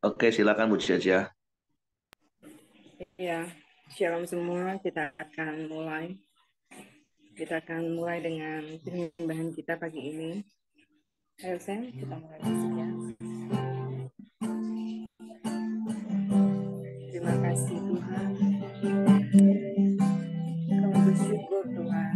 Oke, silakan Bu Jaja. Ya, shalom semua. Kita akan mulai dengan penyembahan kita pagi ini. Ayo, Sen, kita mulai musik ya. Terima kasih Tuhan. Kami bersyukur Tuhan.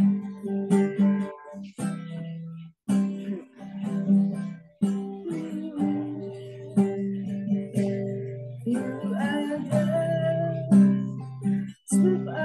Ku ada sebab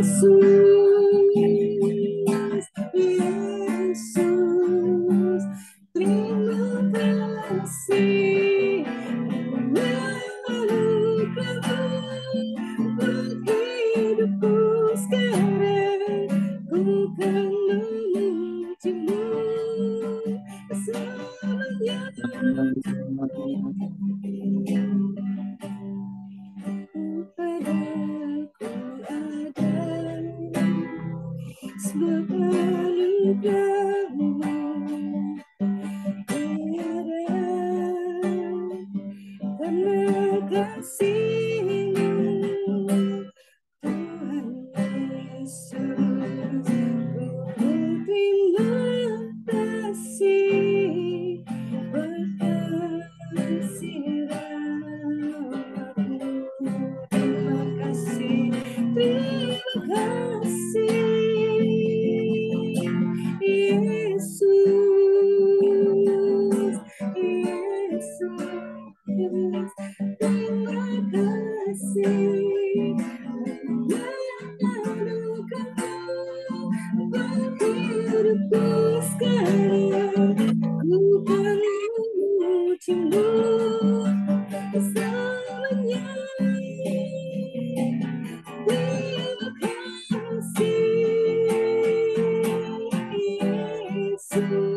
Yesus, Yesus, terima kasih anugerahmu hidupku sekarang. Ku kan memujimu selamanya. Padaku ada sebab anugerahmu tiada karena kasih-Mu Tuhan Yesus. Ku terima kasih berkasih-Mu. Terima kasih, terima kasih Yesus, Yesus, terima kasih anugerahmu hidupku sekarang. Ku kan memujimu selamanya. Terima kasih Yesus.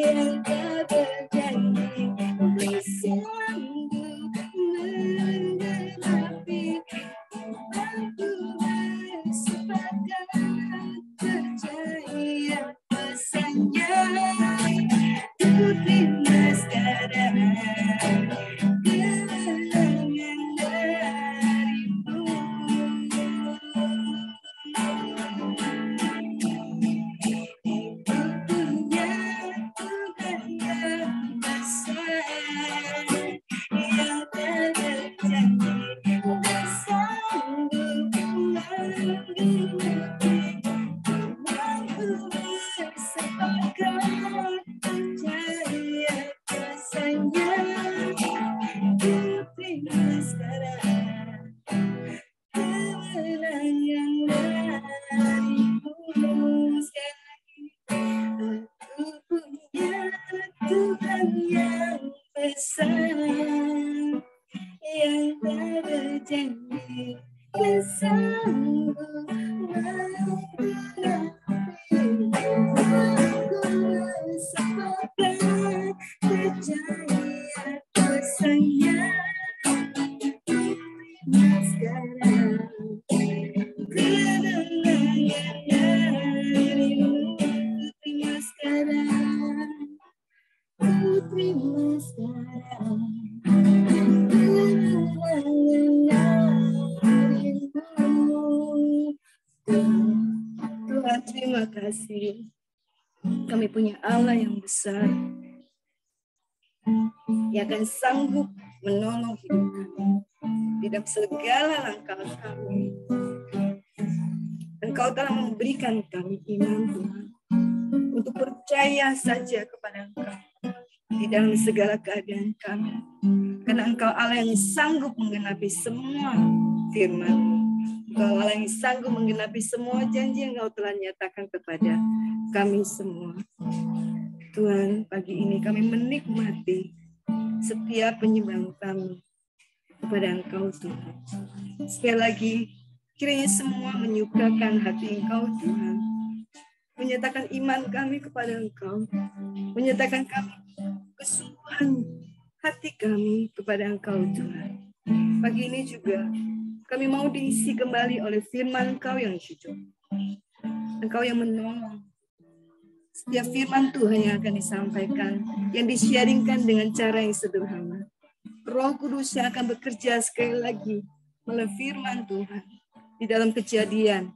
yang tak berjanji bersanggup menggenapi aku bersepakat percaya pesannya ku terima sekarang kemenangan darimu. Tuhan yang besar yang tak berjanji bersanggup menggenapi aku bersepakat percaya pesannya sekarang kemenangan darimu terima sekarang. Ku terima sekarang Tuhan, terima kasih. Kami punya Allah yang besar yang akan sanggup menolong hidup kami di dalam segala langkah kami. Engkau telah memberikan kami iman, Tuhan, untuk percaya saja kepada Engkau di dalam segala keadaan kami. Karena Engkau Allah yang sanggup menggenapi semua firman-Mu. Engkau Allah yang sanggup menggenapi semua janji yang Engkau telah nyatakan kepada kami semua. Tuhan, pagi ini kami menikmati setiap penyembahan kami kepada Engkau, Tuhan. Sekali lagi, kiranya semua menyukakan hati Engkau, Tuhan. Menyatakan iman kami kepada Engkau. Menyatakan kami kesungguhan hati kami kepada Engkau, Tuhan. Pagi ini juga kami mau diisi kembali oleh firman Engkau yang jujur. Engkau yang menolong. Setiap firman Tuhan yang akan disampaikan, yang disiaringkan dengan cara yang sederhana. Roh Kudus yang akan bekerja sekali lagi melalui firman Tuhan di dalam Kejadian.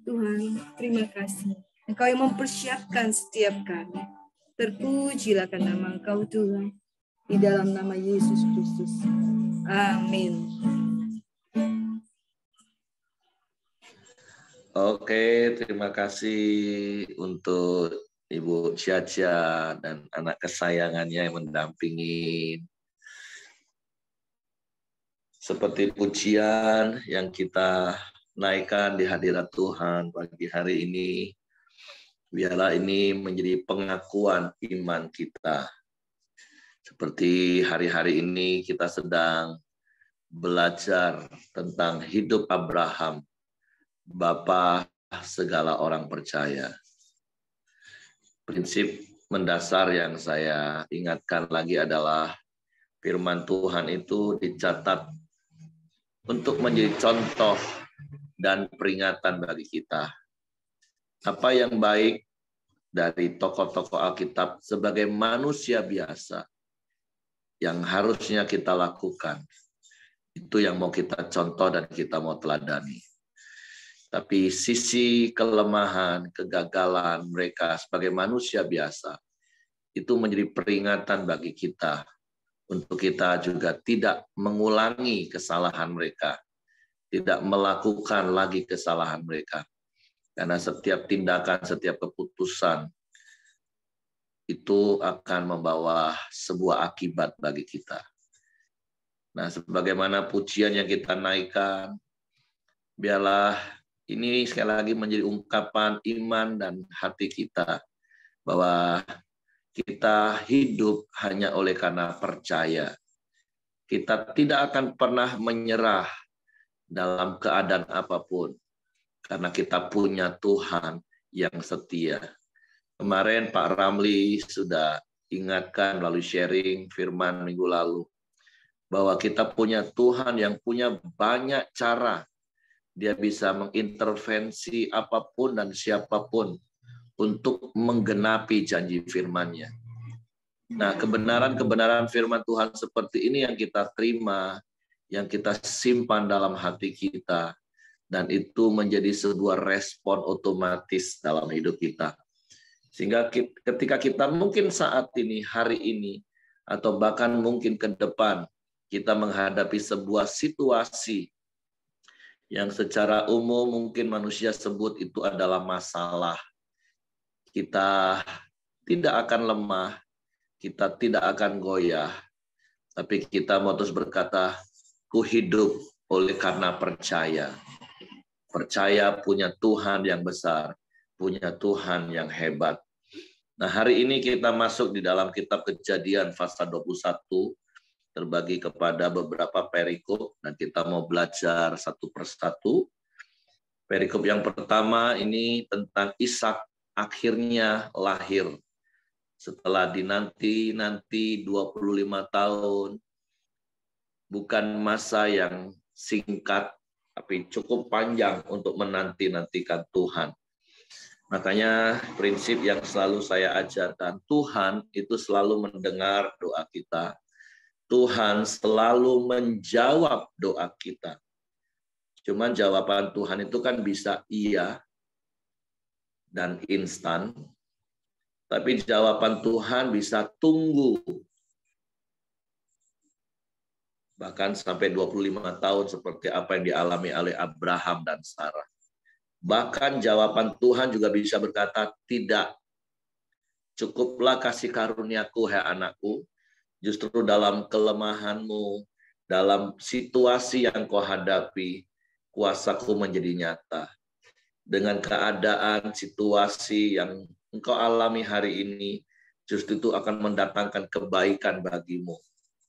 Tuhan, terima kasih. Engkau yang mempersiapkan setiap kami. Terpujilah nama Engkau, Tuhan. Di dalam nama Yesus Kristus. Amin. Oke, terima kasih untuk Ibu Ciacia dan anak kesayangannya yang mendampingi. Seperti pujian yang kita naikkan di hadirat Tuhan pagi hari ini, biarlah ini menjadi pengakuan iman kita. Seperti hari-hari ini kita sedang belajar tentang hidup Abraham, Bapa segala orang percaya. Prinsip mendasar yang saya ingatkan lagi adalah firman Tuhan itu dicatat untuk menjadi contoh dan peringatan bagi kita. Apa yang baik dari tokoh-tokoh Alkitab sebagai manusia biasa yang harusnya kita lakukan, itu yang mau kita contoh dan kita mau teladani. Tapi sisi kelemahan, kegagalan mereka sebagai manusia biasa, itu menjadi peringatan bagi kita untuk kita juga tidak mengulangi kesalahan mereka, tidak melakukan lagi kesalahan mereka. Karena setiap tindakan, setiap keputusan itu akan membawa sebuah akibat bagi kita. Nah, sebagaimana pujian yang kita naikkan, biarlah ini sekali lagi menjadi ungkapan iman dan hati kita bahwa kita hidup hanya oleh karena percaya. Kita tidak akan pernah menyerah dalam keadaan apapun karena kita punya Tuhan yang setia. Kemarin Pak Ramli sudah ingatkan melalui sharing firman minggu lalu, bahwa kita punya Tuhan yang punya banyak cara. Dia bisa mengintervensi apapun dan siapapun untuk menggenapi janji firman-Nya. Nah, kebenaran-kebenaran firman Tuhan seperti ini yang kita terima, yang kita simpan dalam hati kita, dan itu menjadi sebuah respon otomatis dalam hidup kita. Sehingga ketika kita mungkin saat ini, hari ini, atau bahkan mungkin ke depan, kita menghadapi sebuah situasi yang secara umum mungkin manusia sebut itu adalah masalah. Kita tidak akan lemah, kita tidak akan goyah, tapi kita mau terus berkata, ku hidup oleh karena percaya. Percaya punya Tuhan yang besar, punya Tuhan yang hebat. Nah, hari ini kita masuk di dalam kitab Kejadian pasal 21, terbagi kepada beberapa perikop, dan kita mau belajar satu persatu. Perikop yang pertama ini tentang Ishak akhirnya lahir. Setelah dinanti 25 tahun, bukan masa yang singkat, tapi cukup panjang untuk menanti-nantikan Tuhan. Makanya prinsip yang selalu saya ajarkan, Tuhan itu selalu mendengar doa kita. Tuhan selalu menjawab doa kita. Cuman jawaban Tuhan itu kan bisa iya dan instan. Tapi jawaban Tuhan bisa tunggu. Bahkan sampai 25 tahun seperti apa yang dialami oleh Abraham dan Sarah. Bahkan jawaban Tuhan juga bisa berkata, tidak. Cukuplah kasih karuniaku, hai anakku. Justru dalam kelemahanmu, dalam situasi yang kau hadapi, kuasaku menjadi nyata. Dengan keadaan, situasi yang engkau alami hari ini, justru itu akan mendatangkan kebaikan bagimu.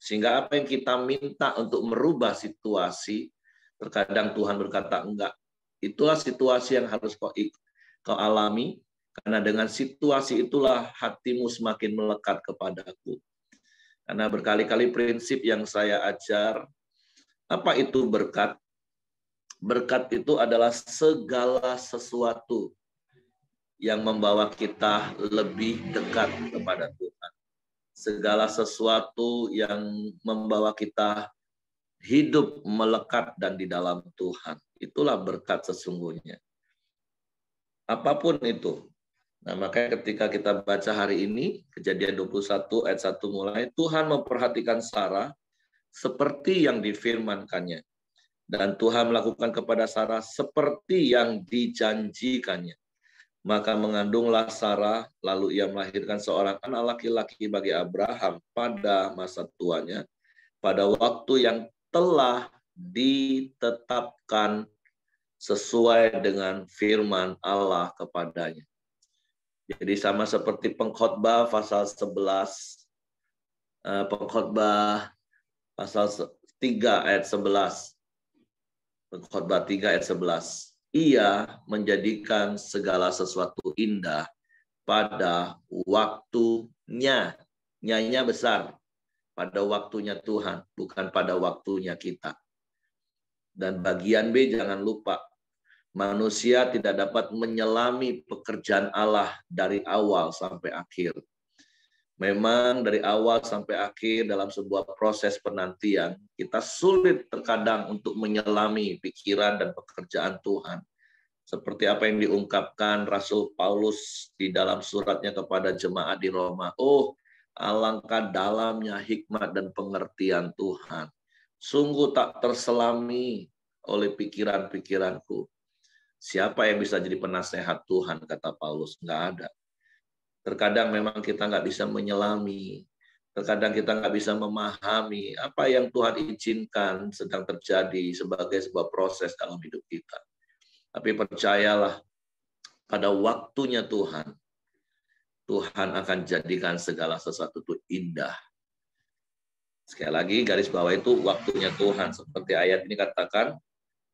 Sehingga apa yang kita minta untuk merubah situasi, terkadang Tuhan berkata, enggak. Itulah situasi yang harus kau alami, karena dengan situasi itulah hatimu semakin melekat kepadaku. Karena berkali-kali prinsip yang saya ajar, apa itu berkat? Berkat itu adalah segala sesuatu yang membawa kita lebih dekat kepada Tuhan. Segala sesuatu yang membawa kita hidup melekat dan di dalam Tuhan. Itulah berkat sesungguhnya. Apapun itu. Nah, makanya ketika kita baca hari ini, Kejadian 21 ayat 1 mulai, Tuhan memperhatikan Sarah seperti yang difirmankannya. Dan Tuhan melakukan kepada Sarah seperti yang dijanjikannya. Maka mengandunglah Sarah, lalu ia melahirkan seorang anak laki-laki bagi Abraham pada masa tuanya, pada waktu yang telah ditetapkan sesuai dengan firman Allah kepadanya. Jadi sama seperti Pengkhotbah pasal 11, Pengkhotbah pasal 3 ayat 11. Pengkhotbah 3 ayat 11. Ia menjadikan segala sesuatu indah pada waktunya. Nya besar. Pada waktunya Tuhan, bukan pada waktunya kita. Dan bagian B jangan lupa, manusia tidak dapat menyelami pekerjaan Allah dari awal sampai akhir. Memang dari awal sampai akhir dalam sebuah proses penantian, kita sulit terkadang untuk menyelami pikiran dan pekerjaan Tuhan. Seperti apa yang diungkapkan Rasul Paulus di dalam suratnya kepada jemaat di Roma. Oh, alangkah dalamnya hikmat dan pengertian Tuhan. Sungguh tak terselami oleh pikiran-pikiranku. Siapa yang bisa jadi penasehat Tuhan, kata Paulus? Nggak ada. Terkadang memang kita nggak bisa menyelami. Terkadang kita nggak bisa memahami apa yang Tuhan izinkan sedang terjadi sebagai sebuah proses dalam hidup kita. Tapi percayalah, pada waktunya Tuhan, Tuhan akan jadikan segala sesuatu itu indah. Sekali lagi, garis bawah itu waktunya Tuhan. Seperti ayat ini katakan,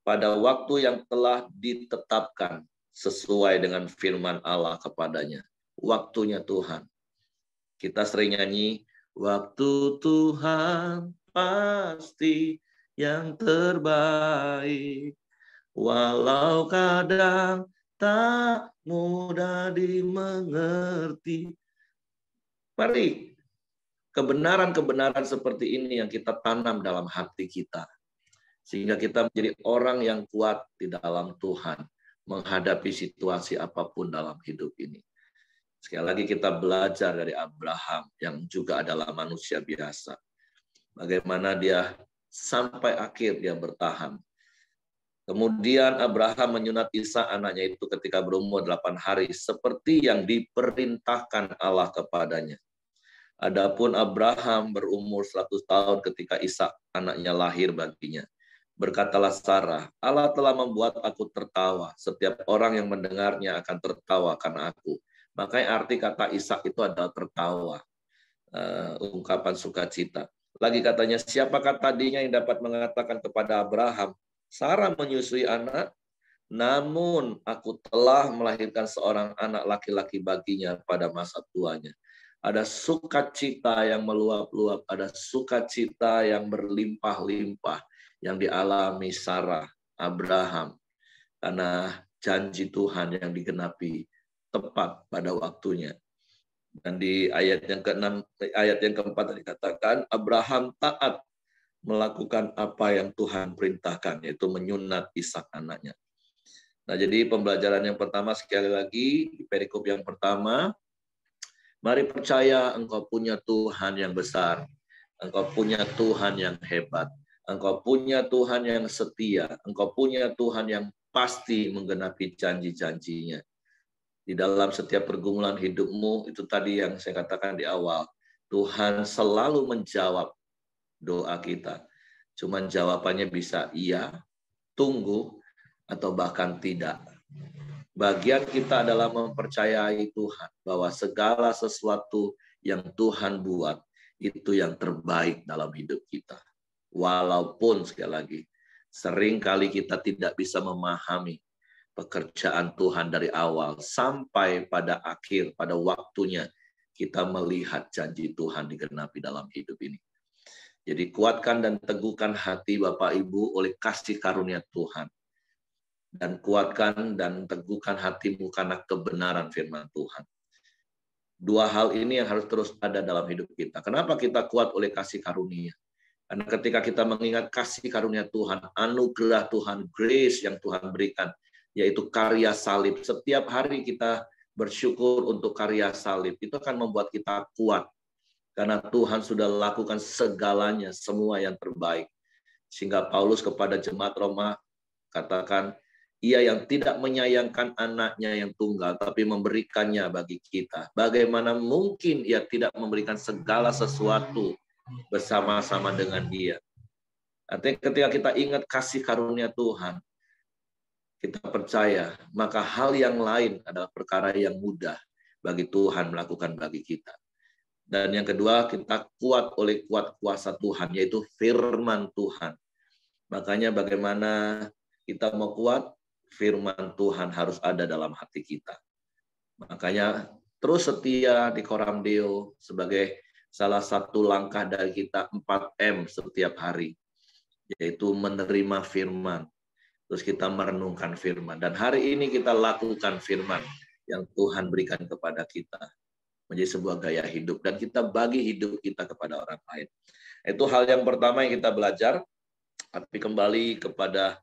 pada waktu yang telah ditetapkan sesuai dengan firman Allah kepadanya. waktunya Tuhan. Kita sering nyanyi, waktu Tuhan pasti yang terbaik, walau kadang tak mudah dimengerti. Mari, kebenaran-kebenaran seperti ini yang kita tanam dalam hati kita. Sehingga kita menjadi orang yang kuat di dalam Tuhan, menghadapi situasi apapun dalam hidup ini. Sekali lagi kita belajar dari Abraham yang juga adalah manusia biasa. Bagaimana dia sampai akhir dia bertahan. Kemudian Abraham menyunat Ishak anaknya itu ketika berumur 8 hari seperti yang diperintahkan Allah kepadanya. Adapun Abraham berumur 100 tahun ketika Ishak anaknya lahir baginya. Berkatalah Sarah, Allah telah membuat aku tertawa. Setiap orang yang mendengarnya akan tertawa karena aku. Makanya arti kata Ishak itu adalah tertawa. Ungkapan sukacita. Lagi katanya, siapakah tadinya yang dapat mengatakan kepada Abraham, Sarah menyusui anak, namun aku telah melahirkan seorang anak laki-laki baginya pada masa tuanya. Ada sukacita yang meluap-luap, ada sukacita yang berlimpah-limpah yang dialami Sarah, Abraham, karena janji Tuhan yang digenapi tepat pada waktunya. Dan di ayat yang ke-6, ayat yang keempat dikatakan Abraham taat melakukan apa yang Tuhan perintahkan, yaitu menyunat Ishak anaknya. Nah, jadi pembelajaran yang pertama sekali lagi di perikop yang pertama, mari percaya engkau punya Tuhan yang besar, engkau punya Tuhan yang hebat. Engkau punya Tuhan yang setia. Engkau punya Tuhan yang pasti menggenapi janji-janjinya. Di dalam setiap pergumulan hidupmu, itu tadi yang saya katakan di awal. Tuhan selalu menjawab doa kita. Cuman jawabannya bisa iya, tunggu, atau bahkan tidak. Bagian kita adalah mempercayai Tuhan. Bahwa segala sesuatu yang Tuhan buat, itu yang terbaik dalam hidup kita. Walaupun sekali lagi, seringkali kita tidak bisa memahami pekerjaan Tuhan dari awal sampai pada akhir, pada waktunya kita melihat janji Tuhan digenapi dalam hidup ini. Jadi kuatkan dan teguhkan hati Bapak Ibu oleh kasih karunia Tuhan. Dan kuatkan dan teguhkan hatimu karena kebenaran firman Tuhan. Dua hal ini yang harus terus ada dalam hidup kita. Kenapa kita kuat oleh kasih karunia? Karena ketika kita mengingat kasih karunia Tuhan, anugerah Tuhan, grace yang Tuhan berikan, yaitu karya salib. Setiap hari kita bersyukur untuk karya salib. Itu akan membuat kita kuat. Karena Tuhan sudah lakukan segalanya, semua yang terbaik. Sehingga Paulus kepada jemaat Roma katakan, ia yang tidak menyayangkan anaknya yang tunggal, tapi memberikannya bagi kita. Bagaimana mungkin ia tidak memberikan segala sesuatu bersama-sama dengan dia. Artinya ketika kita ingat kasih karunia Tuhan, kita percaya, maka hal yang lain adalah perkara yang mudah bagi Tuhan melakukan bagi kita. Dan yang kedua, kita kuat oleh kuat kuasa Tuhan, yaitu firman Tuhan. Makanya bagaimana kita mau kuat, firman Tuhan harus ada dalam hati kita. Makanya terus setia di Koram Deo sebagai salah satu langkah dari kita 4M setiap hari, yaitu menerima firman. Terus kita merenungkan firman. Dan hari ini kita lakukan firman yang Tuhan berikan kepada kita. Menjadi sebuah gaya hidup. Dan kita bagi hidup kita kepada orang lain. Itu hal yang pertama yang kita belajar. Tapi kembali kepada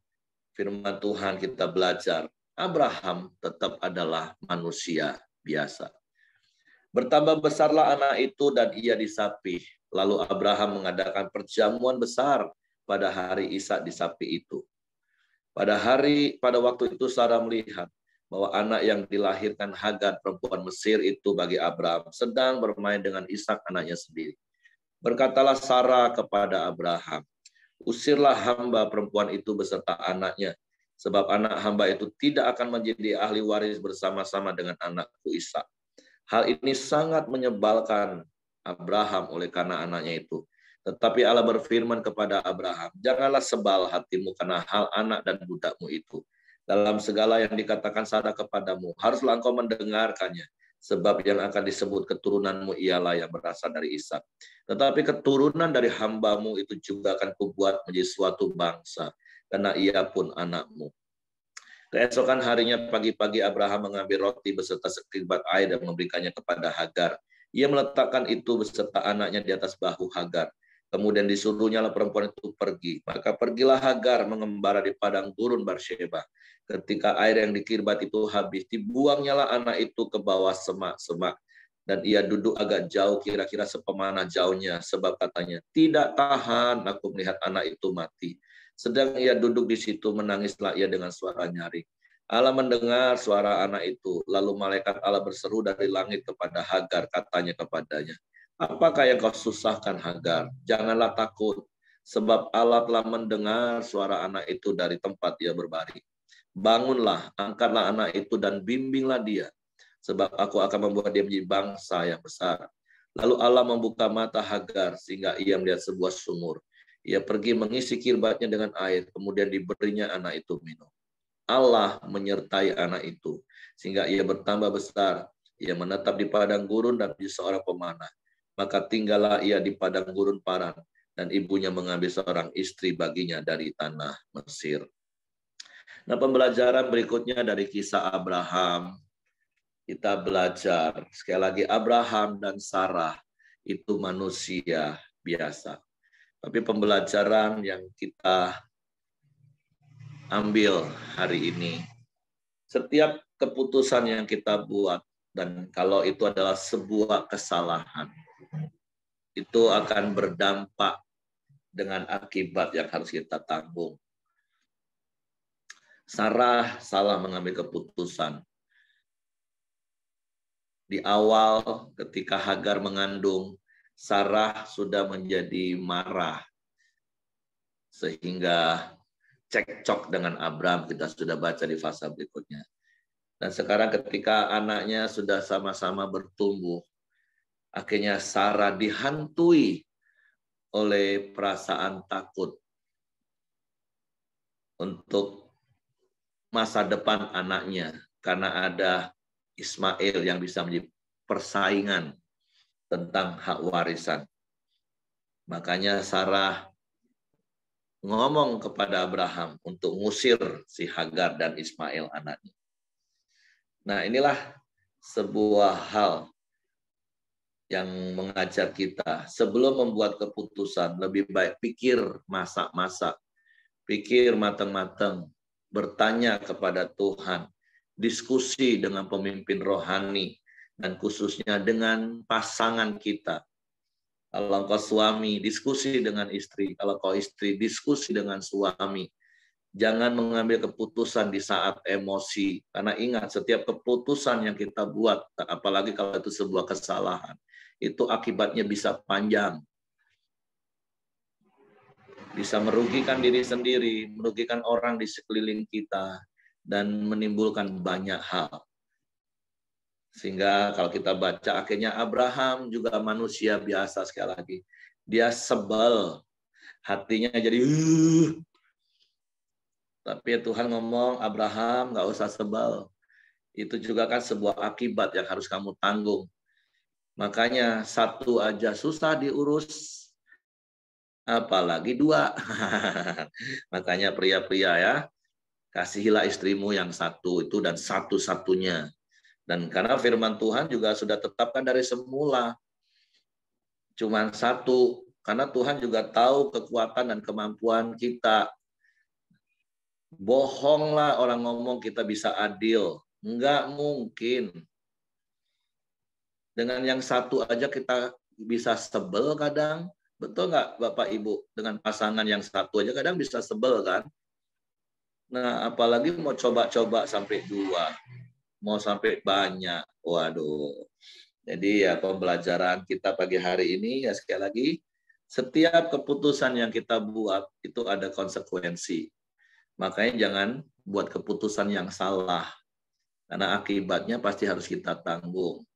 firman Tuhan kita belajar. Abraham tetap adalah manusia biasa. Bertambah besarlah anak itu dan ia disapih. Lalu Abraham mengadakan perjamuan besar pada hari Ishak disapi itu. Pada waktu itu Sarah melihat bahwa anak yang dilahirkan Hagar perempuan Mesir itu bagi Abraham sedang bermain dengan Ishak anaknya sendiri. Berkatalah Sarah kepada Abraham, usirlah hamba perempuan itu beserta anaknya, sebab anak hamba itu tidak akan menjadi ahli waris bersama-sama dengan anakku Ishak. Hal ini sangat menyebalkan Abraham oleh karena anaknya itu. Tetapi Allah berfirman kepada Abraham, janganlah sebal hatimu karena hal anak dan budakmu itu. Dalam segala yang dikatakan Sarah kepadamu, haruslah engkau mendengarkannya. Sebab yang akan disebut keturunanmu ialah yang berasal dari Ishak. Tetapi keturunan dari hambamu itu juga akan kubuat menjadi suatu bangsa, karena ia pun anakmu. Keesokan harinya pagi-pagi Abraham mengambil roti beserta sekirbat air dan memberikannya kepada Hagar. Ia meletakkan itu beserta anaknya di atas bahu Hagar. Kemudian disuruhnyalah perempuan itu pergi. Maka pergilah Hagar mengembara di padang gurun Berseba. Ketika air yang dikirbat itu habis, dibuangnyalah anak itu ke bawah semak-semak. Dan ia duduk agak jauh, kira-kira sepemanah jauhnya. Sebab katanya, tidak tahan aku melihat anak itu mati. Sedang ia duduk di situ, menangislah ia dengan suara nyaring. Allah mendengar suara anak itu. Lalu malaikat Allah berseru dari langit kepada Hagar, katanya kepadanya, apakah yang kau susahkan Hagar? Janganlah takut, sebab Allah telah mendengar suara anak itu dari tempat dia berbaring. Bangunlah, angkatlah anak itu dan bimbinglah dia, sebab aku akan membuat dia menjadi bangsa yang besar. Lalu Allah membuka mata Hagar sehingga ia melihat sebuah sumur. Ia pergi mengisi kirbatnya dengan air, kemudian diberinya anak itu minum. Allah menyertai anak itu sehingga ia bertambah besar. Ia menetap di padang gurun dan menjadi seorang pemanah. Maka tinggallah ia di padang gurun Paran, dan ibunya mengambil seorang istri baginya dari tanah Mesir. Nah, pembelajaran berikutnya dari kisah Abraham, kita belajar sekali lagi Abraham dan Sarah itu manusia biasa. Tapi pembelajaran yang kita ambil hari ini, setiap keputusan yang kita buat, dan kalau itu adalah sebuah kesalahan, itu akan berdampak dengan akibat yang harus kita tanggung. Sarah salah mengambil keputusan. Di awal ketika Hagar mengandung, Sarah sudah menjadi marah. Sehingga cekcok dengan Abraham, kita sudah baca di fase berikutnya. Dan sekarang ketika anaknya sudah sama-sama bertumbuh, akhirnya Sarah dihantui oleh perasaan takut untuk masa depan anaknya, karena ada Ismail yang bisa menjadi persaingan tentang hak warisan. Makanya Sarah ngomong kepada Abraham untuk ngusir si Hagar dan Ismail anaknya. Nah, inilah sebuah hal yang mengajar kita. Sebelum membuat keputusan, lebih baik pikir masak-masak, pikir matang-matang, bertanya kepada Tuhan, diskusi dengan pemimpin rohani, dan khususnya dengan pasangan kita. Kalau engkau suami, diskusi dengan istri. Kalau kau istri, diskusi dengan suami. Jangan mengambil keputusan di saat emosi. Karena ingat, setiap keputusan yang kita buat, apalagi kalau itu sebuah kesalahan, itu akibatnya bisa panjang. Bisa merugikan diri sendiri, merugikan orang di sekeliling kita, dan menimbulkan banyak hal. Sehingga kalau kita baca, akhirnya Abraham juga manusia biasa sekali lagi. Dia sebel, hatinya jadi tapi Tuhan ngomong, Abraham nggak usah sebel. Itu juga kan sebuah akibat yang harus kamu tanggung. Makanya satu aja susah diurus, apalagi dua. Makanya pria-pria ya, kasihilah istrimu yang satu itu dan satu-satunya. Dan karena firman Tuhan juga sudah tetapkan dari semula. Cuman satu, karena Tuhan juga tahu kekuatan dan kemampuan kita. Bohonglah orang ngomong kita bisa adil. Enggak mungkin. Dengan yang satu aja kita bisa sebel kadang. Betul nggak Bapak Ibu? Dengan pasangan yang satu aja kadang bisa sebel kan? Nah, apalagi mau coba-coba sampai dua. Mau sampai banyak. Waduh. Jadi ya pembelajaran kita pagi hari ini ya sekali lagi, setiap keputusan yang kita buat itu ada konsekuensi. Makanya jangan buat keputusan yang salah. Karena akibatnya pasti harus kita tanggung.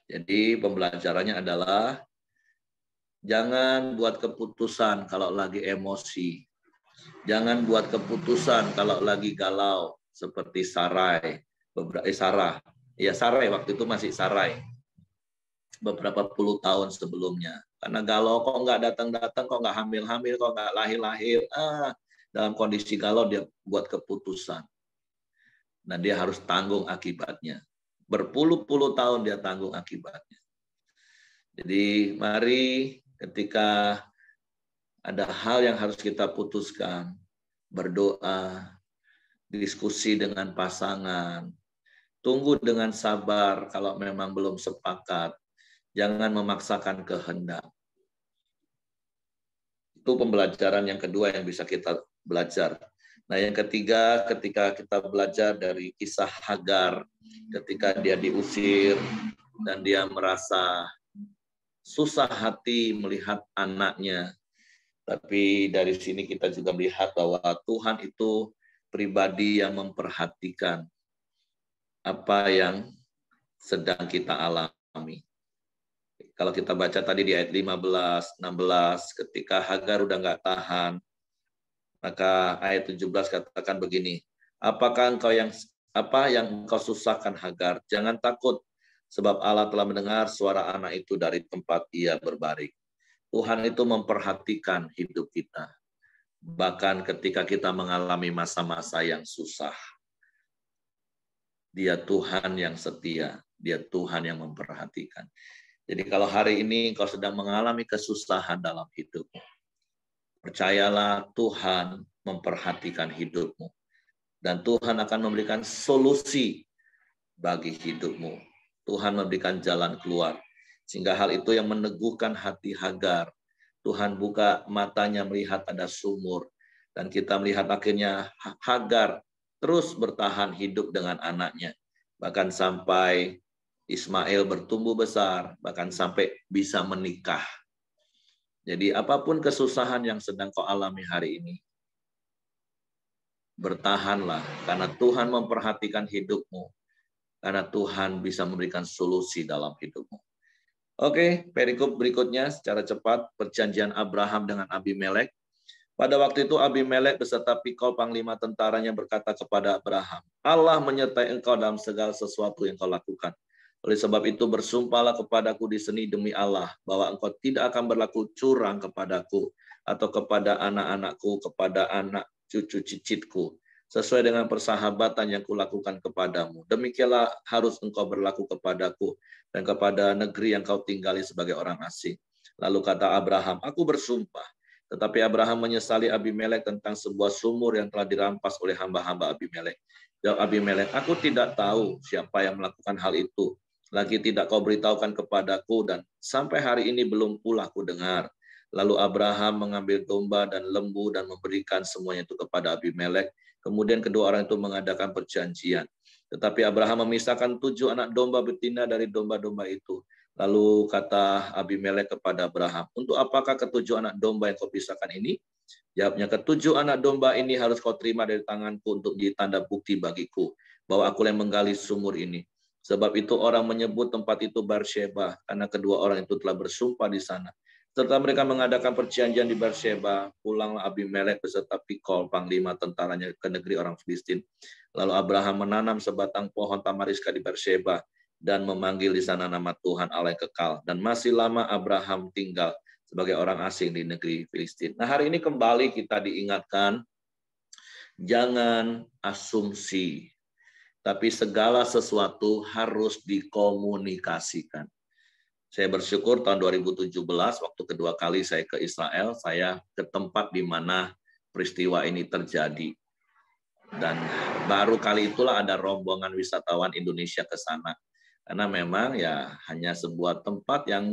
Jadi pembelajarannya adalah jangan buat keputusan kalau lagi emosi. Jangan buat keputusan kalau lagi galau seperti Sarah. Ya Sarai, waktu itu masih Sarai. Beberapa puluh tahun sebelumnya. Karena galau, kok nggak datang-datang, kok nggak hamil-hamil, kok nggak lahir-lahir. Dalam kondisi galau dia buat keputusan. Dan dia harus tanggung akibatnya. Berpuluh-puluh tahun dia tanggung akibatnya. Jadi mari ketika ada hal yang harus kita putuskan, berdoa, diskusi dengan pasangan, tunggu dengan sabar kalau memang belum sepakat, jangan memaksakan kehendak. Itu pembelajaran yang kedua yang bisa kita belajar. Nah, yang ketiga, ketika kita belajar dari kisah Hagar, ketika dia diusir dan dia merasa susah hati melihat anaknya. Tapi dari sini kita juga melihat bahwa Tuhan itu pribadi yang memperhatikan apa yang sedang kita alami. Kalau kita baca tadi di ayat 15, 16, ketika Hagar udah nggak tahan, maka ayat 17 katakan begini, apa yang engkau susahkan Hagar? Jangan takut, sebab Allah telah mendengar suara anak itu dari tempat ia berbaring. Tuhan itu memperhatikan hidup kita. Bahkan ketika kita mengalami masa-masa yang susah. Dia Tuhan yang setia. Dia Tuhan yang memperhatikan. Jadi kalau hari ini engkau sedang mengalami kesusahan dalam hidupmu, percayalah Tuhan memperhatikan hidupmu. Dan Tuhan akan memberikan solusi bagi hidupmu. Tuhan memberikan jalan keluar. Sehingga hal itu yang meneguhkan hati Hagar. Tuhan buka matanya melihat ada sumur. Dan kita melihat akhirnya Hagar terus bertahan hidup dengan anaknya. Bahkan sampai Ismail bertumbuh besar. Bahkan sampai bisa menikah. Jadi apapun kesusahan yang sedang kau alami hari ini, bertahanlah karena Tuhan memperhatikan hidupmu. Karena Tuhan bisa memberikan solusi dalam hidupmu. Oke, perikop berikutnya secara cepat, perjanjian Abraham dengan Abimelek. Pada waktu itu Abimelek beserta Pikol panglima tentaranya berkata kepada Abraham, Allah menyertai engkau dalam segala sesuatu yang kau lakukan. Oleh sebab itu bersumpahlah kepadaku di sini demi Allah, bahwa engkau tidak akan berlaku curang kepadaku, atau kepada anak-anakku, kepada anak cucu cicitku, sesuai dengan persahabatan yang kulakukan kepadamu. Demikianlah harus engkau berlaku kepadaku, dan kepada negeri yang kau tinggali sebagai orang asing. Lalu kata Abraham, aku bersumpah. Tetapi Abraham menyesali Abimelek tentang sebuah sumur yang telah dirampas oleh hamba-hamba Abimelek. Jawab Abimelek, aku tidak tahu siapa yang melakukan hal itu. Lagi tidak kau beritahukan kepadaku, dan sampai hari ini belum pula ku dengar. Lalu Abraham mengambil domba dan lembu dan memberikan semuanya itu kepada Abimelek. Kemudian kedua orang itu mengadakan perjanjian. Tetapi Abraham memisahkan 7 anak domba betina dari domba-domba itu. Lalu kata Abimelek kepada Abraham, untuk apakah ke-7 anak domba yang kau pisahkan ini? Jawabnya, ke-7 anak domba ini harus kau terima dari tanganku untuk jadi tanda bukti bagiku, bahwa aku yang menggali sumur ini. Sebab itu orang menyebut tempat itu Beersheba, karena kedua orang itu telah bersumpah di sana. Setelah mereka mengadakan perjanjian di Beersheba, pulanglah Abimelek beserta Pikol, panglima tentaranya, ke negeri orang Filistin. Lalu Abraham menanam sebatang pohon tamariska di Beersheba dan memanggil di sana nama Tuhan Allah yang kekal. Dan masih lama Abraham tinggal sebagai orang asing di negeri Filistin. Nah, hari ini kembali kita diingatkan, jangan asumsi, tapi segala sesuatu harus dikomunikasikan. Saya bersyukur tahun 2017, waktu kedua kali saya ke Israel, saya ke tempat di mana peristiwa ini terjadi. Dan baru kali itulah ada rombongan wisatawan Indonesia ke sana. Karena memang ya hanya sebuah tempat yang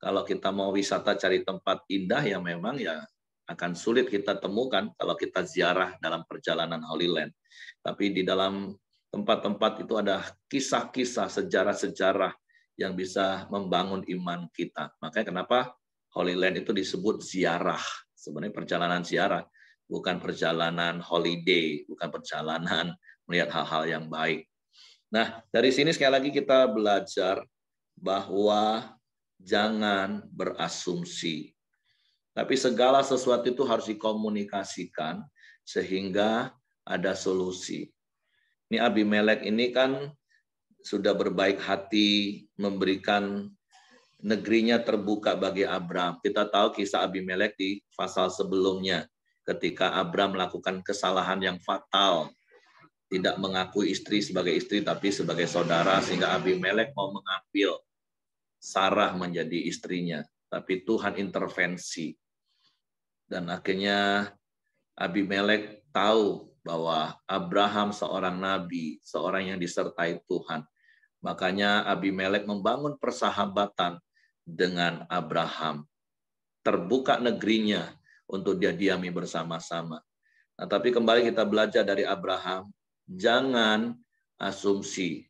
kalau kita mau wisata cari tempat indah, ya memang ya akan sulit kita temukan kalau kita ziarah dalam perjalanan Holy Land. Tapi di dalam tempat-tempat itu ada kisah-kisah, sejarah-sejarah yang bisa membangun iman kita. Makanya kenapa Holy Land itu disebut ziarah. Sebenarnya perjalanan ziarah, bukan perjalanan holiday, bukan perjalanan melihat hal-hal yang baik. Nah, dari sini sekali lagi kita belajar bahwa jangan berasumsi. Tapi segala sesuatu itu harus dikomunikasikan sehingga ada solusi. Ini Abimelek ini kan sudah berbaik hati memberikan negerinya terbuka bagi Abram. Kita tahu kisah Abimelek di pasal sebelumnya ketika Abram melakukan kesalahan yang fatal, tidak mengakui istri sebagai istri tapi sebagai saudara, sehingga Abimelek mau mengambil Sarah menjadi istrinya, tapi Tuhan intervensi. Dan akhirnya Abimelek tahu bahwa Abraham seorang nabi, seorang yang disertai Tuhan. Makanya Abimelek membangun persahabatan dengan Abraham. Terbuka negerinya untuk dia diami bersama-sama. Nah, tapi kembali kita belajar dari Abraham, jangan asumsi.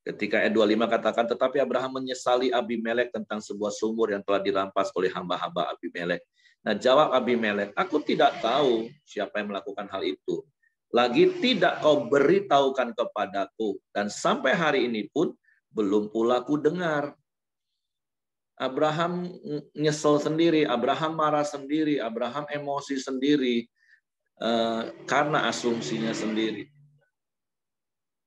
Ketika ayat 25 katakan, tetapi Abraham menyesali Abimelek tentang sebuah sumur yang telah dirampas oleh hamba-hamba Abimelek. Nah, jawab Abimelek, aku tidak tahu siapa yang melakukan hal itu. Lagi tidak kau beritahukan kepadaku, dan sampai hari ini pun belum pula ku dengar. Abraham nyesel sendiri, Abraham marah sendiri, Abraham emosi sendiri karena asumsinya sendiri.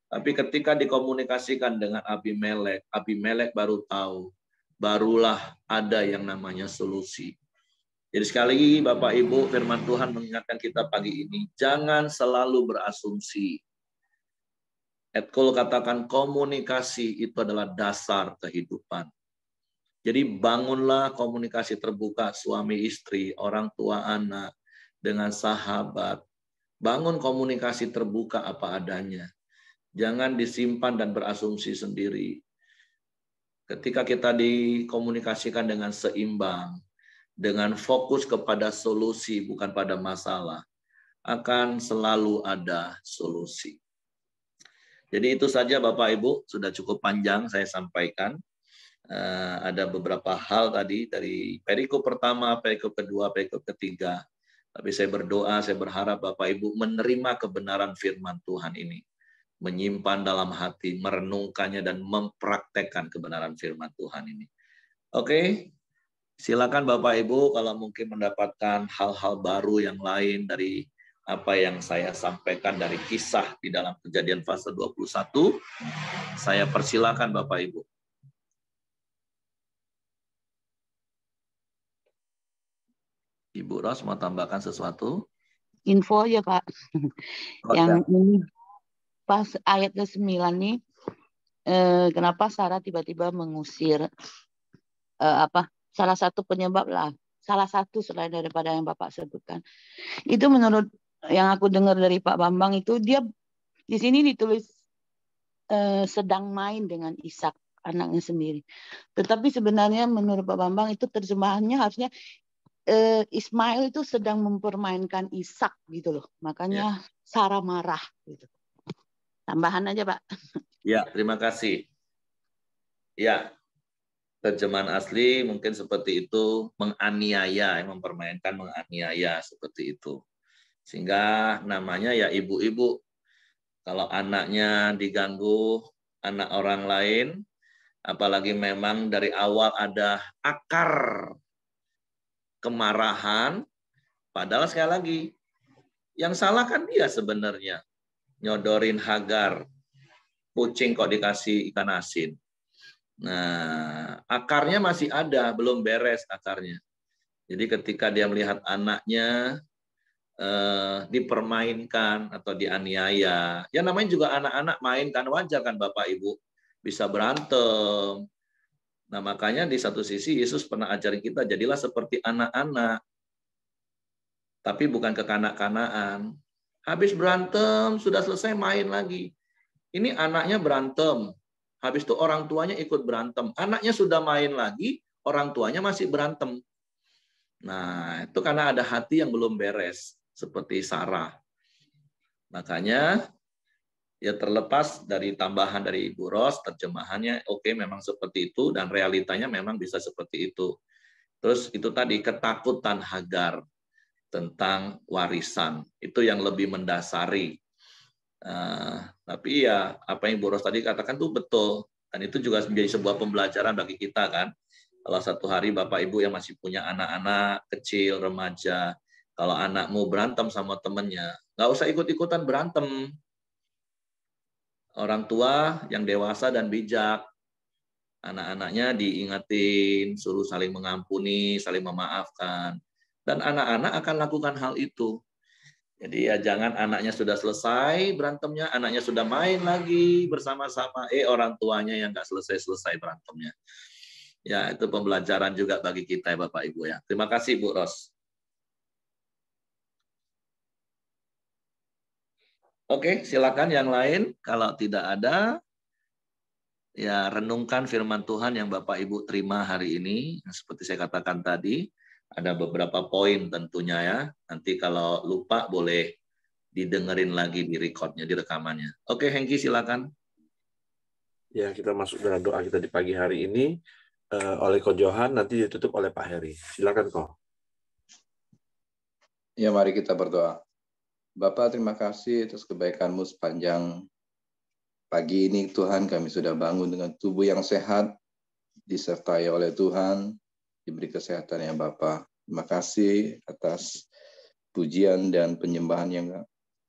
Tapi ketika dikomunikasikan dengan Abimelek, Abimelek baru tahu, barulah ada yang namanya solusi. Jadi sekali lagi Bapak Ibu, firman Tuhan mengingatkan kita pagi ini, jangan selalu berasumsi. Etkul katakan komunikasi itu adalah dasar kehidupan. Jadi bangunlah komunikasi terbuka suami istri, orang tua anak, dengan sahabat. Bangun komunikasi terbuka apa adanya. Jangan disimpan dan berasumsi sendiri. Ketika kita dikomunikasikan dengan seimbang, dengan fokus kepada solusi bukan pada masalah, akan selalu ada solusi. Jadi itu saja Bapak Ibu, sudah cukup panjang saya sampaikan. Ada beberapa hal tadi dari perikop pertama, perikop kedua, perikop ketiga. Tapi saya berdoa, saya berharap Bapak Ibu menerima kebenaran firman Tuhan ini. Menyimpan dalam hati, merenungkannya dan mempraktekkan kebenaran firman Tuhan ini. Oke. Silakan Bapak Ibu kalau mungkin mendapatkan hal-hal baru yang lain dari apa yang saya sampaikan dari kisah di dalam Kejadian pasal 21, saya persilakan Bapak Ibu. Ibu Ros mau tambahkan sesuatu? Info ya Pak. Yang ini pas ayat ke-9 nih, kenapa Sarah tiba-tiba mengusir salah satu penyebab lah, salah satu selain daripada yang Bapak sebutkan. Itu menurut yang aku dengar dari Pak Bambang itu, dia di sini ditulis sedang main dengan Ishak, anaknya sendiri. Tetapi sebenarnya menurut Pak Bambang itu terjemahannya harusnya Ismail itu sedang mempermainkan Ishak gitu loh. Makanya Sarah marah gitu. Tambahan aja Pak. Ya, terima kasih. Ya. Terjemahan asli mungkin seperti itu, menganiaya, mempermainkan menganiaya seperti itu. Sehingga namanya ya ibu-ibu. Kalau anaknya diganggu anak orang lain, apalagi memang dari awal ada akar kemarahan, padahal sekali lagi, yang salah kan dia sebenarnya. Nyodorin Hagar, kucing kok dikasih ikan asin. Nah, akarnya masih ada, belum beres akarnya. Jadi ketika dia melihat anaknya dipermainkan atau dianiaya, ya namanya juga anak-anak main kan, wajar kan Bapak Ibu, bisa berantem. Nah makanya di satu sisi Yesus pernah ajarin kita, jadilah seperti anak-anak, tapi bukan kekanak-kanaan. Habis berantem, sudah selesai main lagi. Ini anaknya berantem. Habis itu orang tuanya ikut berantem. Anaknya sudah main lagi, orang tuanya masih berantem. Nah, itu karena ada hati yang belum beres, seperti Sarah. Makanya, ya terlepas dari tambahan dari Ibu Ros, terjemahannya oke, memang seperti itu, dan realitanya memang bisa seperti itu. Terus itu tadi, ketakutan Hagar tentang warisan. Itu yang lebih mendasari. Tapi ya apa yang Boros tadi katakan tuh betul, dan itu juga menjadi sebuah pembelajaran bagi kita kan. Kalau satu hari Bapak Ibu yang masih punya anak-anak kecil, remaja, kalau anakmu berantem sama temennya, nggak usah ikut-ikutan berantem. Orang tua yang dewasa dan bijak. Anak-anaknya diingatin, suruh saling mengampuni, saling memaafkan. Dan anak-anak akan lakukan hal itu. Jadi ya jangan anaknya sudah selesai berantemnya, anaknya sudah main lagi bersama-sama. Orang tuanya yang nggak selesai-selesai berantemnya. Ya, itu pembelajaran juga bagi kita ya Bapak Ibu ya. Terima kasih Bu Ros. Oke, silakan yang lain. Kalau tidak ada, ya renungkan firman Tuhan yang Bapak Ibu terima hari ini. Seperti saya katakan tadi, ada beberapa poin tentunya ya. Nanti kalau lupa boleh didengerin lagi di recordnya, di rekamannya. Oke, Hengki silakan. Ya, kita masuk dalam doa kita di pagi hari ini oleh Ko Johan, nanti ditutup oleh Pak Heri. Silakan Ko. Ya, mari kita berdoa. Bapak, terima kasih atas kebaikan-Mu sepanjang pagi ini, Tuhan. Kami sudah bangun dengan tubuh yang sehat, disertai oleh Tuhan, diberi kesehatan ya Bapak. Terima kasih atas pujian dan penyembahan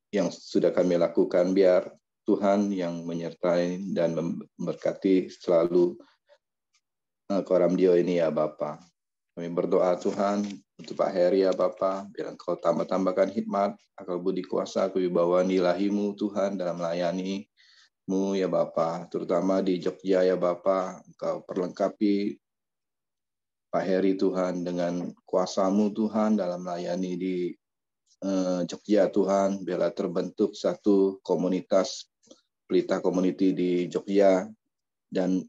yang sudah kami lakukan. Biar Tuhan yang menyertai dan memberkati selalu Koramdio ini ya Bapak. Kami berdoa Tuhan untuk Pak Heri ya Bapak, biar Engkau tambah-tambahkan hikmat, akal budi kuasa, kewibawaan ilahi-Mu Tuhan dalam melayani-Mu ya Bapak, terutama di Jogja ya Bapak. Engkau perlengkapi Pak Heri Tuhan dengan kuasa-Mu Tuhan dalam melayani di Jogja Tuhan, biarlah terbentuk satu komunitas Pelita Community di Jogja, dan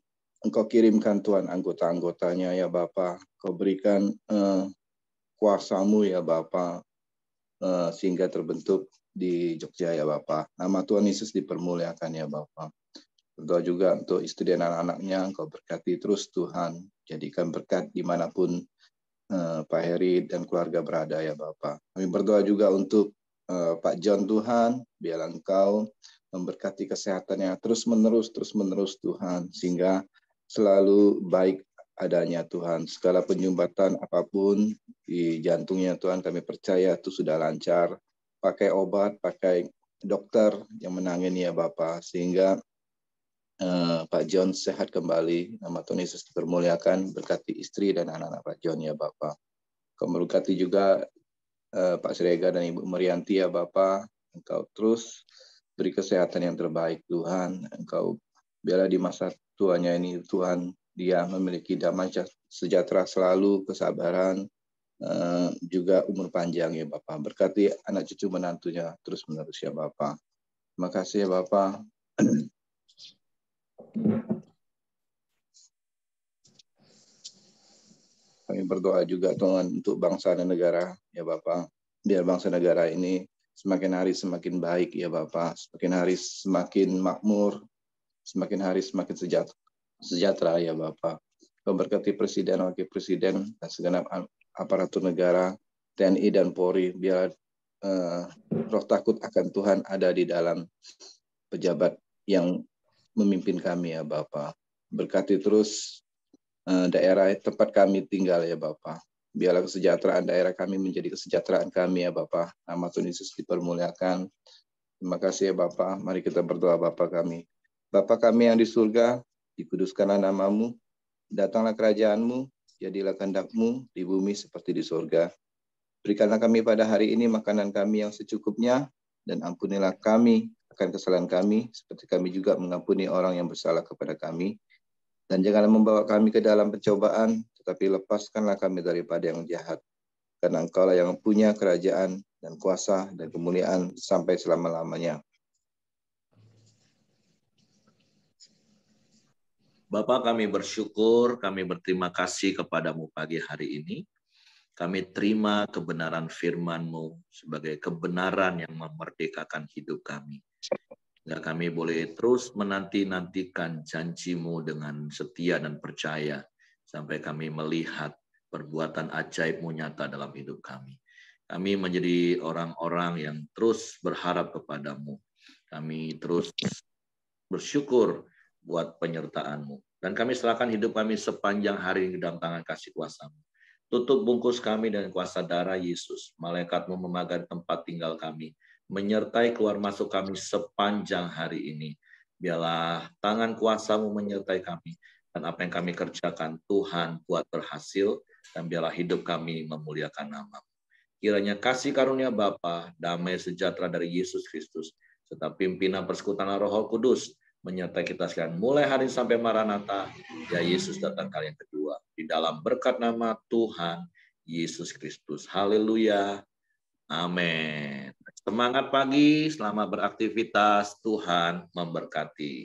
Engkau kirimkan Tuhan anggota-anggotanya ya Bapa. Kau berikan kuasa-Mu ya Bapa, sehingga terbentuk di Jogja ya Bapa. Nama Tuhan Yesus dipermuliakan ya Bapa. Berdoa juga untuk istri dan anak-anaknya, Engkau berkati terus Tuhan. Jadikan berkat dimanapun Pak Heri dan keluarga berada ya Bapa. Kami berdoa juga untuk Pak John Tuhan, biarlah Engkau memberkati kesehatannya terus-menerus Tuhan, sehingga selalu baik adanya Tuhan. Segala penyumbatan apapun di jantungnya Tuhan, kami percaya itu sudah lancar. Pakai obat, pakai dokter yang menangani ya Bapak, sehingga Pak John sehat kembali. Nama Tuhan Yesus dipermuliakan. Berkati istri dan anak-anak Pak John ya Bapak. Kau berkati juga Pak Sirega dan Ibu Merianti ya Bapak. Engkau terus beri kesehatan yang terbaik Tuhan. Engkau biarlah di masa tuanya ini Tuhan, dia memiliki damai sejahtera selalu, kesabaran, juga umur panjang ya Bapak. Berkati anak cucu menantunya terus menerus ya Bapak. Terima kasih ya Bapak. Kami berdoa juga Tuhan untuk bangsa dan negara ya Bapak. Biar bangsa negara ini semakin hari semakin baik ya Bapak. Semakin hari semakin makmur, semakin hari semakin sejahtera ya Bapak. Kau berkati Presiden, Wakil Presiden, dan segenap aparatur negara, TNI dan Polri. Biar roh takut akan Tuhan ada di dalam pejabat yang memimpin kami ya Bapak. Berkati terus daerah tempat kami tinggal ya Bapak. Biarlah kesejahteraan daerah kami menjadi kesejahteraan kami ya Bapak. Nama Tuhan Yesus dipermuliakan. Terima kasih ya Bapak. Mari kita berdoa Bapak kami. Bapa kami yang di surga, dikuduskanlah nama-Mu, datanglah kerajaan-Mu, jadilah kehendak-Mu di bumi seperti di surga. Berikanlah kami pada hari ini makanan kami yang secukupnya, dan ampunilah kami akan kesalahan kami, seperti kami juga mengampuni orang yang bersalah kepada kami. Dan janganlah membawa kami ke dalam pencobaan, tetapi lepaskanlah kami daripada yang jahat. Karena Engkau lah yang punya kerajaan dan kuasa dan kemuliaan sampai selama-lamanya. Bapa, kami bersyukur, kami berterima kasih kepadamu pagi hari ini. Kami terima kebenaran firman-Mu sebagai kebenaran yang memerdekakan hidup kami. Ya, kami boleh terus menanti-nantikan janji-Mu dengan setia dan percaya sampai kami melihat perbuatan ajaib-Mu nyata dalam hidup kami. Kami menjadi orang-orang yang terus berharap kepadamu. Kami terus bersyukur buat penyertaan-Mu. Dan kami serahkan hidup kami sepanjang hari ini dalam tangan kasih kuasa-Mu. Tutup bungkus kami dengan kuasa darah Yesus. Malaikat-Mu memagari tempat tinggal kami, menyertai keluar masuk kami sepanjang hari ini. Biarlah tangan kuasa-Mu menyertai kami. Dan apa yang kami kerjakan, Tuhan buat berhasil. Dan biarlah hidup kami memuliakan nama-Mu. Kiranya kasih karunia Bapa, damai sejahtera dari Yesus Kristus, serta pimpinan persekutuan Roh Kudus menyertai kita sekalian mulai hari ini sampai Maranatha, ya Yesus datang kali yang kedua. Di dalam berkat nama Tuhan Yesus Kristus. Haleluya. Amin. Semangat pagi, selamat beraktivitas. Tuhan memberkati.